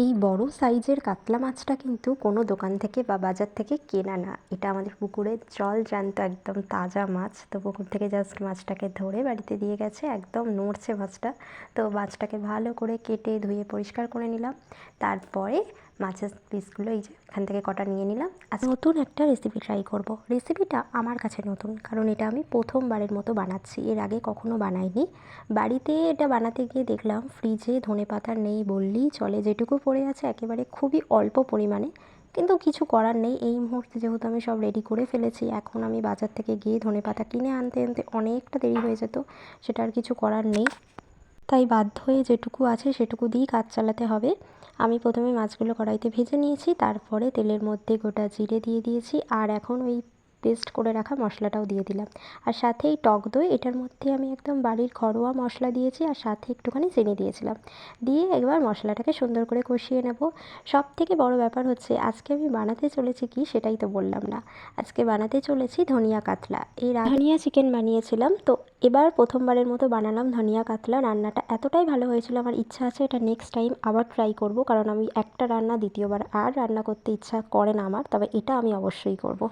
এই বড় সাইজের কাতলা মাছটা কিন্তু কোনো দোকান থেকে বা বাজার থেকে কেনা না। এটা আমাদের পুকুরের জলজ্যান্ত একদম তাজা মাছ। তো পুকুর থেকে জাস্ট মাছটাকে ধরে বাড়িতে দিয়ে গেছে, একদম নড়ছে মাছটা। তো মাছটাকে ভালো করে কেটে ধুয়ে পরিষ্কার করে নিলাম। তারপরে মাছের পিসগুলো এই যে এখান থেকে কটা নিয়ে নিলাম। আজ নতুন একটা রেসিপি ট্রাই করব। রেসিপিটা আমার কাছে নতুন, কারণ এটা আমি প্রথমবারের মতো বানাচ্ছি, এর আগে কখনো বানাইনি। বাড়িতে এটা বানাতে গিয়ে দেখলাম ফ্রিজে ধনেপাতা নেই বললেই চলে, যেটুকু পড়ে আছে একেবারে খুবই অল্প পরিমাণে। কিন্তু কিছু করার নেই, এই মুহূর্তে যেহেতু আমি সব রেডি করে ফেলেছি, এখন আমি বাজার থেকে গিয়ে ধনেপাতা কিনে আনতে আনতে অনেকটা দেরি হয়ে যেত। সেটা আর কিছু করার নেই, তাই বাধ্য হয়ে যেটুকু আছে সেটুকু দিয়েই কাজ চালাতে হবে। আমি প্রথমে মাছগুলো কড়াইতে ভেজে নিয়েছি, তারপরে তেলের মধ্যে গোটা জিরে দিয়ে দিয়েছি, আর এখন ওই পেস্ট করে রাখা মশলাটাও দিয়ে দিলাম। আর সাথে এই টক দই, এটার মধ্যে আমি একদম বাড়ির ঘরোয়া মশলা দিয়েছি, আর সাথে একটুখানি চিনি দিয়েছিলাম। দিয়ে একবার মশলাটাকে সুন্দর করে কষিয়ে নেব। সব থেকে বড় ব্যাপার হচ্ছে আজকে আমি বানাতে চলেছি কি সেটাই তো বললাম না। আজকে বানাতে চলেছি ধনিয়া কাতলা। এর আগে ধনিয়া চিকেন বানিয়েছিলাম, তো এবার প্রথমবারের মতো বানালাম ধনিয়া কাতলা। রান্নাটা এতটাই ভালো হয়েছিল, আমার ইচ্ছা আছে এটা নেক্সট টাইম আবার ট্রাই করব, কারণ আমি একটা রান্না দ্বিতীয়বার আর রান্না করতে ইচ্ছা করে না আমার, তবে এটা আমি অবশ্যই করব।